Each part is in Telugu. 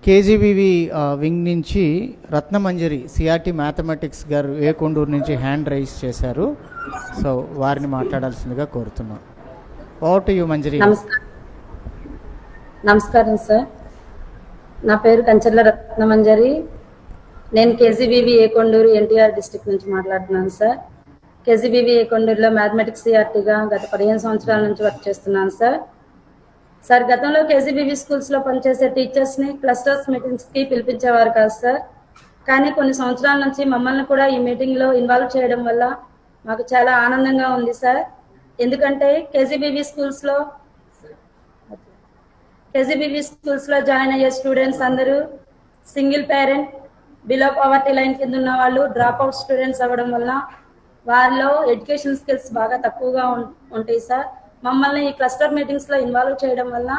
కేజీబీవి వింగ్ నుంచి రత్నమంజరి సిఆర్టీ మ్యాథమెటిక్స్ గారు కొండూరు నుంచి హ్యాండ్ రైజ్ చేశారు. సో వారిని మాట్లాడాల్సిందిగా కోరుతున్నాం. ఓవర్ టు యు మంజరి. నమస్కారం సార్. నా పేరు కంచర్ల రత్నమంజరి. నేను కేజీబీవి కొండూరు ఎన్టీఆర్ డిస్ట్రిక్ట్ నుంచి మాట్లాడుతున్నాను సార్. కేజీబీవి కొండూరులో మ్యాథమెటిక్స్ సిఆర్టీగా గత 15 సంవత్సరాల నుంచి వర్క్ చేస్తున్నాను సార్. సార్, గతంలో కేజీబీవి స్కూల్స్లో పనిచేసే టీచర్స్ని క్లస్టర్స్ మీటింగ్స్కి పిలిపించేవారు కాదు సార్. కానీ కొన్ని సంవత్సరాల నుంచి మమ్మల్ని కూడా ఈ మీటింగ్లో ఇన్వాల్వ్ చేయడం వల్ల మాకు చాలా ఆనందంగా ఉంది సార్. ఎందుకంటే కేజీబీవి స్కూల్స్లో జాయిన్ అయ్యే స్టూడెంట్స్ అందరూ single parent, below poverty line కింద ఉన్న వాళ్ళు, డ్రాప్ అవుట్ స్టూడెంట్స్ అవ్వడం వల్ల వారిలో ఎడ్యుకేషన్ స్కిల్స్ బాగా తక్కువగా ఉంటాయి సార్. మమ్మల్ని ఈ క్లస్టర్ మీటింగ్స్లో ఇన్వాల్వ్ చేయడం వల్ల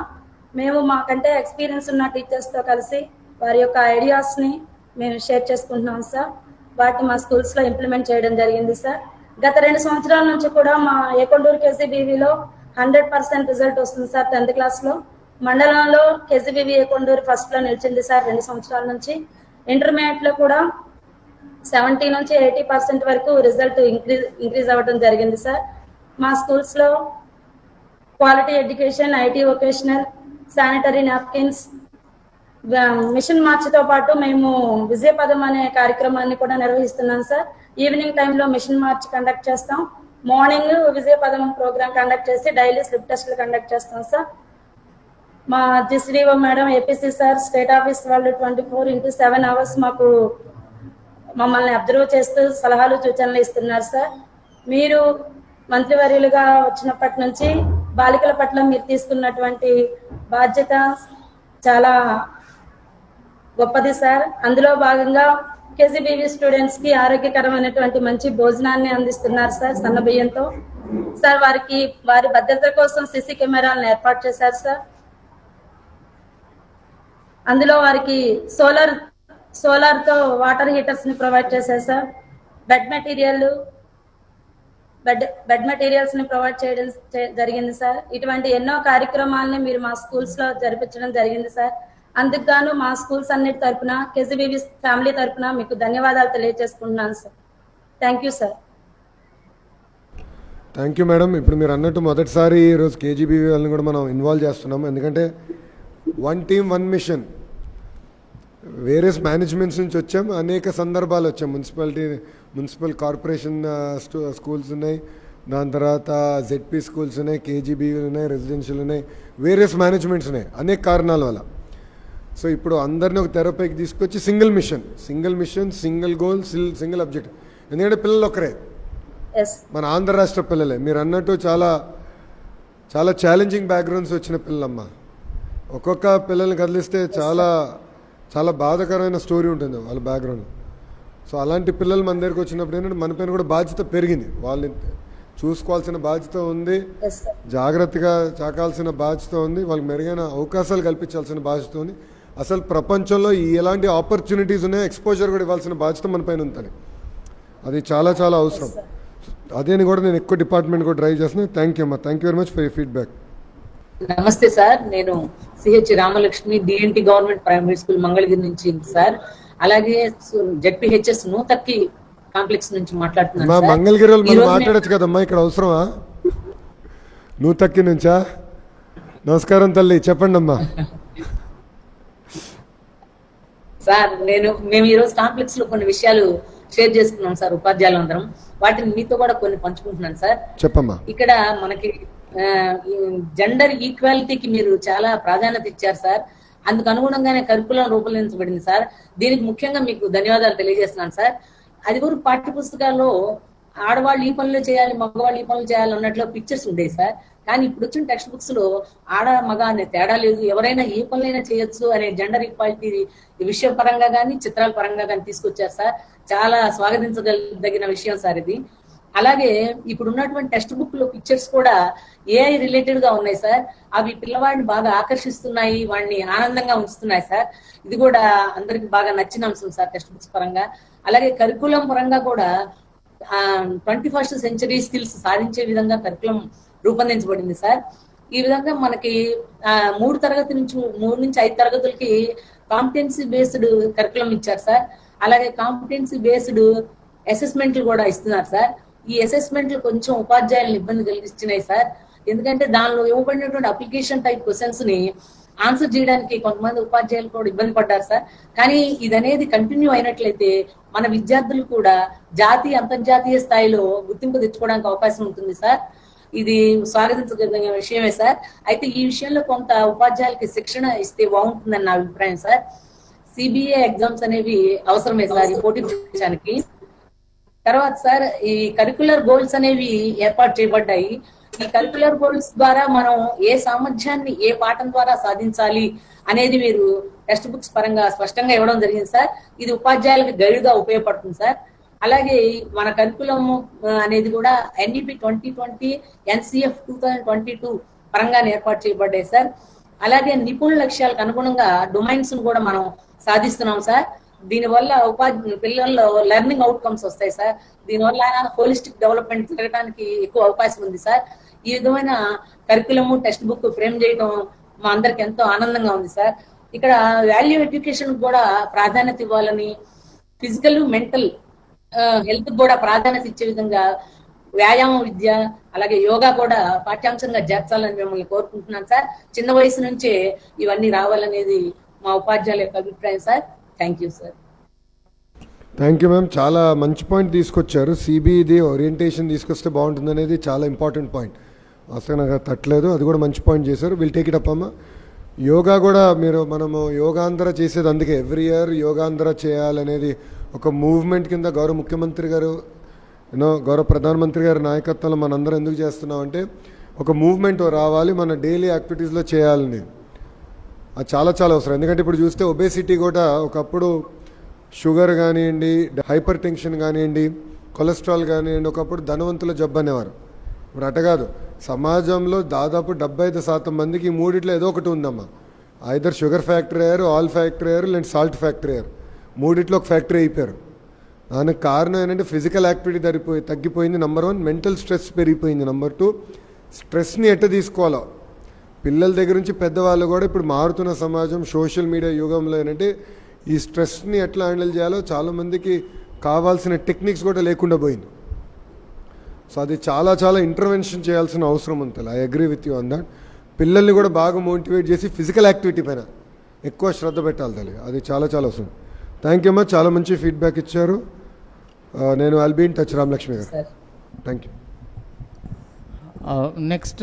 మేము మాకంటే ఎక్స్పీరియన్స్ ఉన్న టీచర్స్తో కలిసి వారి యొక్క ఐడియాస్ని మేము షేర్ చేసుకుంటున్నాం సార్. వాటిని మా స్కూల్స్లో ఇంప్లిమెంట్ చేయడం జరిగింది సార్. గత 2 సంవత్సరాల నుంచి కూడా మా కొండూరు కేజీబీవీలో 100% రిజల్ట్ వస్తుంది సార్. 10th క్లాస్లో మండలంలో కేజీబీవీ కొండూరు ఫస్ట్లో నిలిచింది సార్ 2 సంవత్సరాల నుంచి. ఇంటర్మీడియట్లో కూడా 70 నుంచి 80% వరకు రిజల్ట్ ఇంక్రీజ్ అవ్వడం జరిగింది సార్. మా స్కూల్స్లో quality education, IT vocational, sanitary napkins, mission మార్చ్తో పాటు మేము విజయపదం అనే కార్యక్రమాన్ని కూడా నిర్వహిస్తున్నాం సార్. ఈవినింగ్ టైంలో మిషన్ మార్చ్ కండక్ట్ చేస్తాం. మార్నింగ్ విజయపదం ప్రోగ్రామ్ కండక్ట్ చేసి డైలీ స్లిప్ టెస్ట్లు కండక్ట్ చేస్తాం సార్. మా GCDO madam, APC sir, state office వాళ్ళు 24/7 అవర్స్ మమ్మల్ని అబ్జర్వ్ చేస్తూ సలహాలు సూచనలు ఇస్తున్నారు సార్. మీరు మంత్రివర్యులుగా వచ్చినప్పటి నుంచి బాలికల పట్ల మీరు తీసుకున్నటువంటి బాధ్యత చాలా గొప్పది సార్. అందులో భాగంగా కేజీబీవీ స్టూడెంట్స్కి ఆరోగ్యకరమైనటువంటి మంచి భోజనాన్ని అందిస్తున్నారు సార్ సన్న బియ్యంతో. సార్, వారి భద్రత కోసం సీసీ కెమెరాలను ఏర్పాటు చేశారు సార్. అందులో వారికి సోలార్తో వాటర్ హీటర్స్ని ప్రొవైడ్ చేశారు సార్. బెడ్ మెటీరియల్స్ ని ప్రొవైడ్ చేయడం జరిగింది సార్. ఇటువంటి ఎన్నో కార్యక్రమాలని మీరు మా స్కూల్స్ లో జరిపించడం జరిగింది సార్. అందుకు గాను మా స్కూల్స్ అన్నిటి తరపున, కేజీబీవీ ఫ్యామిలీ తరపున మీకు ధన్యవాదాలు తెలియజేసుకుంటున్నాను sir. Thank you sir. Thank you madam. ఇప్పుడు మీరు అన్నట్టు మొదటిసారి ఈరోజు కేజీబీవీ వాళ్ళని కూడా మనం ఇన్వాల్వ్ చేస్తున్నాం. ఎందుకంటే 1 టీమ్ 1 మిషన్, వేరియస్ మేనేజ్మెంట్స్ నుంచి వచ్చాం. అనేక సందర్భాలు వచ్చాం. మున్సిపల్ కార్పొరేషన్ స్కూల్స్ ఉన్నాయి, దాని తర్వాత జెడ్పీ స్కూల్స్ ఉన్నాయి, కేజీబీవీలు ఉన్నాయి, రెసిడెన్షియల్ ఉన్నాయి, వేరియస్ మేనేజ్మెంట్స్ ఉన్నాయి అనేక కారణాల వల్ల. సో ఇప్పుడు అందరినీ ఒక తెరపైకి తీసుకొచ్చి single mission, single goal, single objective. ఎందుకంటే పిల్లలు ఒకరే, మన ఆంధ్ర రాష్ట్ర పిల్లలే. మీరు అన్నట్టు చాలా చాలా ఛాలెంజింగ్ బ్యాక్గ్రౌండ్స్ వచ్చిన పిల్లలమ్మ. ఒక్కొక్క పిల్లల్ని కదిలిస్తే చాలా చాలా బాధాకరమైన స్టోరీ ఉంటుంది వాళ్ళ బ్యాక్గ్రౌండ్. సో అలాంటి పిల్లలు మన దగ్గరికి వచ్చినప్పుడు ఏంటంటే మన పైన కూడా బాధ్యత పెరిగింది. వాళ్ళని చూసుకోవాల్సిన బాధ్యత ఉంది, జాగ్రత్తగా చాకాల్సిన బాధ్యత ఉంది, వాళ్ళకి మెరుగైన అవకాశాలు కల్పించాల్సిన బాధ్యత ఉంది. అసలు ప్రపంచంలో ఎలాంటి ఆపర్చునిటీస్ ఉన్నాయో ఎక్స్పోజర్ కూడా ఇవ్వాల్సిన బాధ్యత మన పైన ఉంటుంది. అది చాలా చాలా అవసరం. అదేని కూడా నేను ఎక్కువ డిపార్ట్మెంట్ కూడా డ్రైవ్ చేస్తున్నాను. థ్యాంక్ యూ అమ్మా. Thank you very much for your feedback. నమస్తే సార్, నేను CH Ramalakshmi, DNT government primary school Mangalagiri నుంచి సార్. అలాగే జెడ్పీహెచ్ఎస్ నూతక్కి కాంప్లెక్స్ నుంచి మాట్లాడుతున్నాను. మంగళగిరి వాళ్ళు మాట్లాడచ్చు కదమ్మా, ఇక్కడ అవసరమా? నూతక్కి నుంచా? నమస్కారం తల్లి, చెప్పండి అమ్మా. సార్, మేము ఈరోజు కాంప్లెక్స్ లో కొన్ని విషయాలు షేర్ చేసుకున్నాం సార్, ఉపాధ్యాయులందరం. వాటిని మీతో కూడా కొన్ని పంచుకుంటున్నాను సార్. చెప్పమ్మా. ఇక్కడ మనకి జెండర్ ఈక్వాలిటీకి మీరు చాలా ప్రాధాన్యత ఇచ్చారు సార్. అందుకు అనుగుణంగానే కరికులం రూపొందించబడింది సార్. దీనికి ముఖ్యంగా మీకు ధన్యవాదాలు తెలియజేస్తున్నాను సార్. అది కూడా పాఠ్య పుస్తకాల్లో ఆడవాళ్ళు ఈ పనులు చేయాలి, మగవాళ్ళు ఈ పనులు చేయాలి అన్నట్లు పిక్చర్స్ ఉండేవి సార్. కానీ ఇప్పుడు వచ్చిన టెక్స్ట్ బుక్స్ లో ఆడ మగ అనే తేడా లేదు, ఎవరైనా ఏ పనులైనా చేయొచ్చు అనే జెండర్ ఈక్వాలిటీ విషయ పరంగా కానీ చిత్రాల పరంగా కానీ తీసుకొచ్చారు సార్. చాలా స్వాగతించదగిన విషయం సార్ ఇది. అలాగే ఇప్పుడు ఉన్నటువంటి టెక్స్ట్ బుక్ లో పిక్చర్స్ కూడా ఏఐ రిలేటెడ్ గా ఉన్నాయి సార్. అవి పిల్లవాడిని బాగా ఆకర్షిస్తున్నాయి, వాడిని ఆనందంగా ఉంచుతున్నాయి సార్. ఇది కూడా అందరికి బాగా నచ్చిన అంశం సార్ టెక్స్ట్ బుక్స్ పరంగా. అలాగే కరికులం పరంగా కూడా 21st సెంచరీ స్కిల్స్ సాధించే విధంగా కరికులం రూపొందించబడింది సార్. ఈ విధంగా మనకి 3 నుంచి 5 తరగతులకి కాంపిటెన్సీ బేస్డ్ కరికులం ఇచ్చారు సార్. అలాగే కాంపిటెన్సీ బేస్డ్ అసెస్మెంట్లు కూడా ఇస్తున్నారు సార్. ఈ అసెస్మెంట్లు కొంచెం ఉపాధ్యాయులను ఇబ్బంది కలిగిస్తున్నాయి సార్. ఎందుకంటే దానిలో ఇవ్వబడినటువంటి అప్లికేషన్ టైప్ క్వశ్చన్స్ ని ఆన్సర్ చేయడానికి కొంతమంది ఉపాధ్యాయులు కూడా ఇబ్బంది పడ్డారు సార్. కానీ ఇది అనేది కంటిన్యూ అయినట్లయితే మన విద్యార్థులు కూడా జాతీయ అంతర్జాతీయ స్థాయిలో గుర్తింపు తెచ్చుకోవడానికి అవకాశం ఉంటుంది సార్. ఇది స్వాగతించదగిన విషయమే సార్. అయితే ఈ విషయంలో కొంత ఉపాధ్యాయులకి శిక్షణ ఇస్తే బాగుంటుందని నా అభిప్రాయం సార్. సిబిఏ ఎగ్జామ్స్ అనేవి అవసరమే సార్ ఈ పోటీ ప్రవేశానికి. తర్వాత సార్ ఈ కరికులర్ గోల్స్ అనేవి ఏర్పాటు చేయబడ్డాయి. ఈ కరికులర్ గోల్స్ ద్వారా మనం ఏ సామర్థ్యాన్ని ఏ పాఠం ద్వారా సాధించాలి అనేది మీరు టెక్స్ట్ బుక్స్ పరంగా స్పష్టంగా ఇవ్వడం జరిగింది సార్. ఇది ఉపాధ్యాయులకు గైడ్గా ఉపయోగపడుతుంది సార్. అలాగే మన కరికులం అనేది కూడా ఎన్ఈపి 2020 ఎన్సిఎఫ్ 2022 పరంగా ఏర్పాటు చేయబడ్డాయి సార్. అలాగే నిపుణుల లక్ష్యాలకు అనుగుణంగా డొమైన్స్ కూడా మనం సాధిస్తున్నాం సార్. దీనివల్ల పిల్లల్లో లెర్నింగ్ అవుట్కమ్స్ వస్తాయి సార్. దీనివల్ల హోలిస్టిక్ డెవలప్మెంట్ జరగడానికి ఎక్కువ అవకాశం ఉంది సార్. ఈ విధమైన కరికులము టెక్స్ట్ బుక్ ఫ్రేమ్ చేయడం మా అందరికి ఎంతో ఆనందంగా ఉంది సార్. ఇక్కడ వాల్యూ ఎడ్యుకేషన్ కూడా ప్రాధాన్యత ఇవ్వాలని, ఫిజికల్ మెంటల్ హెల్త్ కూడా ప్రాధాన్యత ఇచ్చే విధంగా వ్యాయామ విద్య అలాగే యోగా కూడా పాఠ్యాంశంగా చేర్చాలని మిమ్మల్ని కోరుకుంటున్నాను సార్. చిన్న వయసు నుంచే ఇవన్నీ రావాలనేది మా ఉపాధ్యాయుల యొక్క అభిప్రాయం sir. Thank you sir. Thank you ma'am. చాలా మంచి పాయింట్ తీసుకొచ్చారు. సిబిది ఓరియంటేషన్ తీసుకొస్తే బాగుంటుంది అనేది చాలా ఇంపార్టెంట్ పాయింట్. అసలు నాకు తట్టలేదు, అది కూడా మంచి పాయింట్ చేశారు. విల్ టేక్ ఇట్ అప్ అమ్మ. యోగా కూడా మనము యోగాంధ్ర చేసేది అందుకే ఎవ్రీ ఇయర్ యోగాంధ్ర చేయాలనేది ఒక మూవ్మెంట్ కింద గౌరవ ముఖ్యమంత్రి గారు గౌరవ ప్రధానమంత్రి గారి నాయకత్వంలో మనందరం ఎందుకు చేస్తున్నామంటే ఒక మూవ్మెంట్ రావాలి, మన డైలీ యాక్టివిటీస్లో చేయాలని. అది చాలా చాలా అవసరం. ఎందుకంటే ఇప్పుడు చూస్తే ఒబేసిటీ కూడా ఒకప్పుడు షుగర్ కానివ్వండి, హైపర్ టెన్షన్ కానివ్వండి, కొలెస్ట్రాల్ కానివ్వండి ఒకప్పుడు ధనవంతుల జబ్బు అనేవారు. ఇప్పుడు అట కాదు. సమాజంలో దాదాపు 75% మందికి ఈ మూడిట్లో ఏదో ఒకటి ఉందమ్మా. ఐదర్ షుగర్ ఫ్యాక్టరీ అయ్యారు, ఆయిల్ ఫ్యాక్టరీ అయ్యారు, లేదంటే సాల్ట్ ఫ్యాక్టరీ అయ్యారు. మూడిట్లో ఒక ఫ్యాక్టరీ అయిపోయారు. దానికి కారణం ఏంటంటే ఫిజికల్ యాక్టివిటీ తగ్గిపోయింది నెంబర్ 1. మెంటల్ స్ట్రెస్ పెరిగిపోయింది నెంబర్ 2. స్ట్రెస్ని ఎట్ట తీసుకోవాలో పిల్లల దగ్గర నుంచి పెద్దవాళ్ళు కూడా ఇప్పుడు మారుతున్న సమాజం సోషల్ మీడియా యుగంలో ఏంటంటే ఈ స్ట్రెస్ని ఎట్లా హ్యాండిల్ చేయాలో చాలామందికి కావాల్సిన టెక్నిక్స్ కూడా లేకుండా పోయింది. సో అది చాలా చాలా ఇంటర్వెన్షన్ చేయాల్సిన అవసరం ఉంది. I agree with you on that. పిల్లల్ని కూడా బాగా మోటివేట్ చేసి ఫిజికల్ యాక్టివిటీ పైన ఎక్కువ శ్రద్ధ పెట్టాలి తల్లి. అది చాలా చాలా అవసరం. థ్యాంక్ యూ అమ్మా, చాలా మంచి ఫీడ్బ్యాక్ ఇచ్చారు. నేను I'll be in touch Ramalakshmi garu. Thank you. Next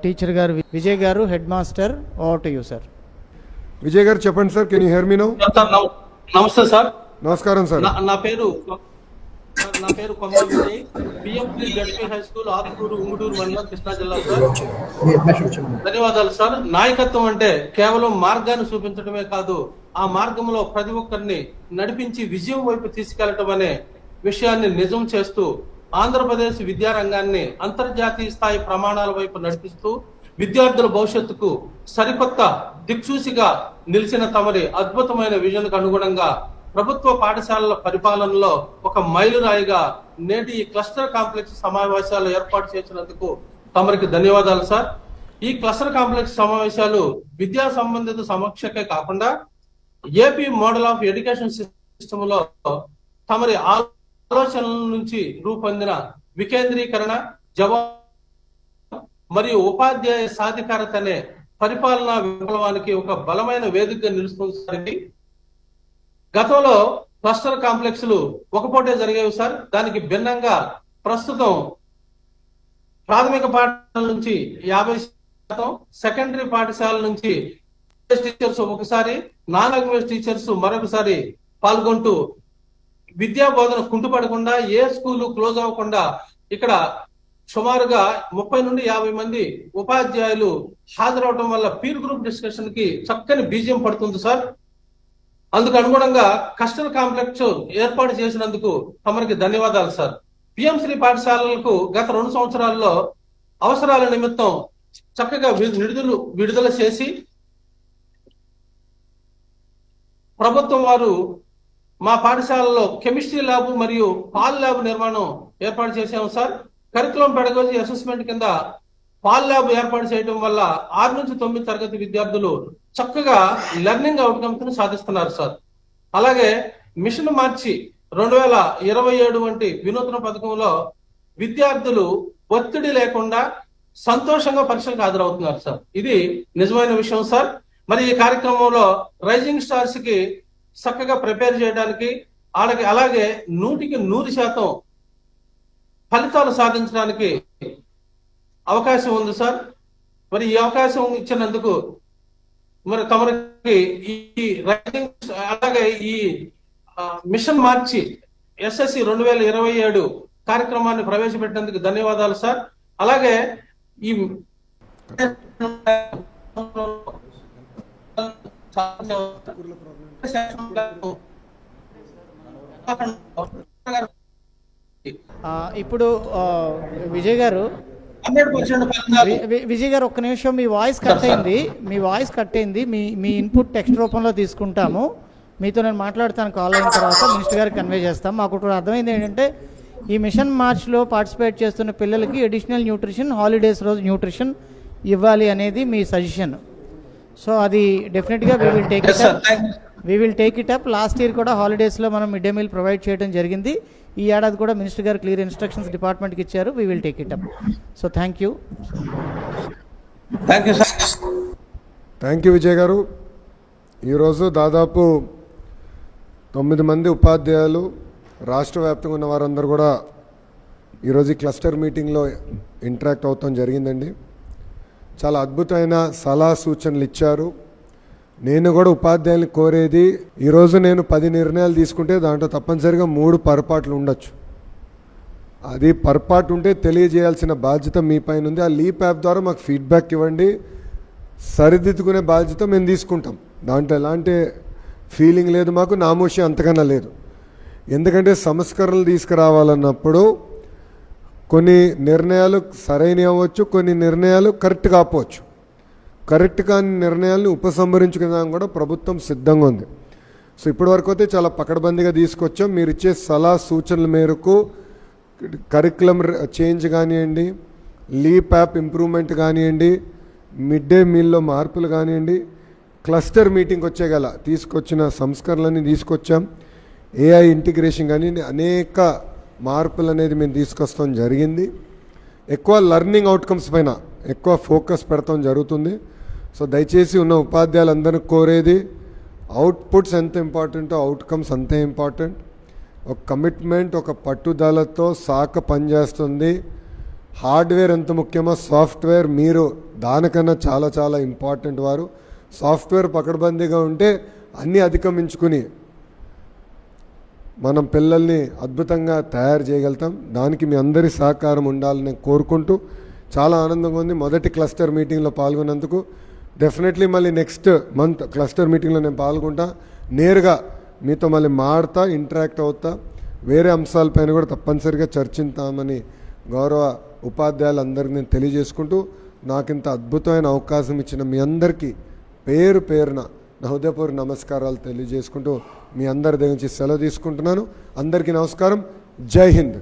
teacher garu Vijay garu, head master. Over to you sir. Vijay garu చెప్పండి sir. Can you hear me now? నమస్తే సార్. నమస్కారం సార్. నా పేరు కొమ్మ విజయ్. బిఎం3 ZP high school, Atmuru, Unguturu మండలం, కృష్ణా జిల్లా సార్. ధన్యవాదాలు సార్. నాయకత్వం అంటే కేవలం మార్గాన్ని చూపించడమే కాదు, ఆ మార్గంలో ప్రతి ఒక్కరిని నడిపించి విజయం వైపు తీసుకెళ్లటం అనే విషయాన్ని నిజం చేస్తూ ఆంధ్రప్రదేశ్ విద్యారంగాన్ని అంతర్జాతీయ స్థాయి ప్రమాణాల వైపు నడిపిస్తూ విద్యార్థుల భవిష్యత్తుకు సరికొత్త దిక్సూచిగా నిలిచిన తమరి అద్భుతమైన విజన్కు అనుగుణంగా ప్రభుత్వ పాఠశాలల పరిపాలనలో ఒక మైలురాయిగా నేటి ఈ క్లస్టర్ కాంప్లెక్స్ సమావేశాలు ఏర్పాటు చేసినందుకు తమరికి ధన్యవాదాలు సార్. ఈ క్లస్టర్ కాంప్లెక్స్ సమావేశాలు విద్యా సంబంధిత సమీక్షకే కాకుండా AP model of education system లో తమరి ఆలోచనల నుంచి రూపొందిన వికేంద్రీకరణ, జవాబు మరియు ఉపాధ్యాయ సాధికారత అనే పరిపాలనా విప్లవానికి ఒక బలమైన వేదికగా నిలుస్తుంది. గతంలో క్లస్టర్ కాంప్లెక్స్లు ఒకపోటే జరిగేవి సార్. దానికి భిన్నంగా ప్రస్తుతం ప్రాథమిక పాఠశాల నుంచి 50%, సెకండరీ పాఠశాల నుంచి టీచర్స్ ఒకసారి, నాన్ లాంగ్వేజ్ టీచర్స్ మరొకసారి పాల్గొంటూ విద్యా బోధన కుంటుపడకుండా, ఏ స్కూలు క్లోజ్ అవ్వకుండా ఇక్కడ సుమారుగా 30 నుండి 50 మంది ఉపాధ్యాయులు హాజరవడం వల్ల పీర్ గ్రూప్ డిస్కషన్ కి చక్కని బీజం పడుతుంది సార్. అందుకు అనుగుణంగా క్లస్టర్ కాంప్లెక్స్ ఏర్పాటు చేసినందుకు తమరికి ధన్యవాదాలు సార్. పిఎం3 పాఠశాలలకు గత 2 సంవత్సరాల్లో అవసరాల నిమిత్తం చక్కగా విడుదల చేసి ప్రభుత్వం వారు మా పాఠశాలలో కెమిస్ట్రీ ల్యాబ్ మరియు పాల్ ల్యాబ్ నిర్మాణం ఏర్పాటు చేశాము సార్. కరికులం పెడగోజీ అసెస్మెంట్ కింద పాల్ ల్యాబ్ ఏర్పాటు చేయడం వల్ల 6 నుంచి 9 తరగతి విద్యార్థులు చక్కగా లెర్నింగ్ అవుట్కమ్స్ ని సాధిస్తున్నారు సార్. అలాగే మిషన్ మార్చి 2027 వంటి వినూత్న పథకంలో విద్యార్థులు ఒత్తిడి లేకుండా సంతోషంగా పరీక్షలకు హాజరవుతున్నారు సార్. ఇది నిజమైన విషయం సార్. మరి ఈ కార్యక్రమంలో రైజింగ్ స్టార్స్ కి చక్కగా ప్రిపేర్ చేయడానికి వాళ్ళకి అలాగే 100% ఫలితాలు సాధించడానికి అవకాశం ఉంది సార్. మరి ఈ అవకాశం ఇచ్చినందుకు మరి తమరికి ఈ రైజింగ్ అలాగే ఈ మిషన్ మార్చి SSC 2027 కార్యక్రమాన్ని ప్రవేశపెట్టినందుకు ధన్యవాదాలు సార్. అలాగే ఈ ఇప్పుడు విజయ్ గారు 100% విజయ్ గారు ఒక్క నిమిషం, మీ వాయిస్ కట్ అయింది. మీ ఇన్పుట్ టెక్స్ట్ రూపంలో తీసుకుంటాము. మీతో నేను మాట్లాడతాను కాల్ అయిన తర్వాత, మినిస్టర్ గారికి కన్వే చేస్తాం. మాకు ఇప్పుడు అర్థమైంది ఏంటంటే ఈ మిషన్ మార్చ్లో పార్టిసిపేట్ చేస్తున్న పిల్లలకి అడిషనల్ న్యూట్రిషన్, హాలిడేస్ రోజు న్యూట్రిషన్ ఇవ్వాలి అనేది మీ సజెషన్. సో అది డెఫినెట్గా we will take it up. Last year కూడా హాలిడేస్లో మనం మిడ్ డే మీల్ ప్రొవైడ్ చేయడం జరిగింది. ఈ ఏడాది కూడా మినిస్టర్ గారు క్లియర్ ఇన్స్ట్రక్షన్స్ డిపార్ట్మెంట్కి ఇచ్చారు. We will take it up. So thank you sir. Thank you Vijay గారు. ఈరోజు దాదాపు 9 మంది ఉపాధ్యాయులు రాష్ట్ర వ్యాప్తంగా ఉన్న వారందరూ కూడా ఈరోజు ఈ క్లస్టర్ మీటింగ్లో ఇంటరాక్ట్ అవుతాం జరిగిందండి. చాలా అద్భుతమైన సలహా సూచనలు ఇచ్చారు. నేను కూడా ఉపాధ్యాయుల్ని కోరేది, ఈరోజు నేను 10 నిర్ణయాలు తీసుకుంటే దాంట్లో తప్పనిసరిగా 3 పొరపాట్లు ఉండొచ్చు. అది పొరపాటు ఉంటే తెలియజేయాల్సిన బాధ్యత మీ పైన ఉంది. ఆ లీప్ యాప్ ద్వారా మాకు ఫీడ్బ్యాక్ ఇవ్వండి, సరిదిద్దుకునే బాధ్యత మేము తీసుకుంటాం. దాంట్లో ఎలాంటి ఫీలింగ్ లేదు, మాకు నామోషి అంతకన్నా లేదు. ఎందుకంటే సంస్కరణలు తీసుకురావాలన్నప్పుడు కొన్ని నిర్ణయాలు సరైనవి అవ్వచ్చు, కొన్ని నిర్ణయాలు కరెక్ట్ కాకపోవచ్చు. కరెక్ట్ కాని నిర్ణయాలను ఉపసంహరించుకునే కూడా ప్రభుత్వం సిద్ధంగా ఉంది. సో ఇప్పటివరకు అయితే చాలా పకడ్బందీగా తీసుకొచ్చాం. మీరు ఇచ్చే సలహా సూచనల మేరకు కరికులం చేంజ్ కానివ్వండి, లీప్ యాప్ ఇంప్రూవ్మెంట్ కానివ్వండి, మిడ్ డే మీల్లో మార్పులు కానివ్వండి, క్లస్టర్ మీటింగ్ వచ్చేగల తీసుకొచ్చిన సంస్కరణలన్నీ తీసుకొచ్చాం. AI ఇంటిగ్రేషన్ కానీ అనేక మార్పులు అనేది మేము తీసుకొస్తాం జరిగింది. ఎక్కువ లెర్నింగ్ అవుట్కమ్స్ పైన ఎక్కువ ఫోకస్ పెడతాం జరుగుతుంది. సో దయచేసి ఉన్న ఉపాధ్యాయులందరినీ కోరేది, అవుట్పుట్స్ ఎంత ఇంపార్టెంటో అవుట్కమ్స్ అంతే ఇంపార్టెంట్. ఒక కమిట్మెంట్, ఒక పట్టుదలతో శాఖ పనిచేస్తుంది. హార్డ్వేర్ ఎంత ముఖ్యమో సాఫ్ట్వేర్ మీరు దానికన్నా చాలా చాలా ఇంపార్టెంట్. వారు సాఫ్ట్వేర్ పకడ్బందీగా ఉంటే అన్నీ అధిగమించుకుని మనం పిల్లల్ని అద్భుతంగా తయారు చేయగలుగుతాం. దానికి మీ అందరి సహకారం ఉండాలని కోరుకుంటూ చాలా ఆనందంగా ఉంది మొదటి క్లస్టర్ మీటింగ్లో పాల్గొన్నందుకు. డెఫినెట్లీ మళ్ళీ నెక్స్ట్ మంత్ క్లస్టర్ మీటింగ్లో నేను పాల్గొంటా, నేరుగా మీతో మళ్ళీ మాడతా, ఇంటరాక్ట్ అవుతా, వేరే అంశాలపైన కూడా తప్పనిసరిగా చర్చిస్తామని గౌరవ ఉపాధ్యాయులందరికీ నేను తెలియజేసుకుంటూ, నాకింత అద్భుతమైన అవకాశం ఇచ్చిన మీ అందరికీ పేరు పేరున నా హృదయపూర్వక నమస్కారాలు తెలియజేసుకుంటూ మీ అందరి దగ్గర నుంచి సెలవు తీసుకుంటున్నాను. అందరికీ నమస్కారం. జై హింద్.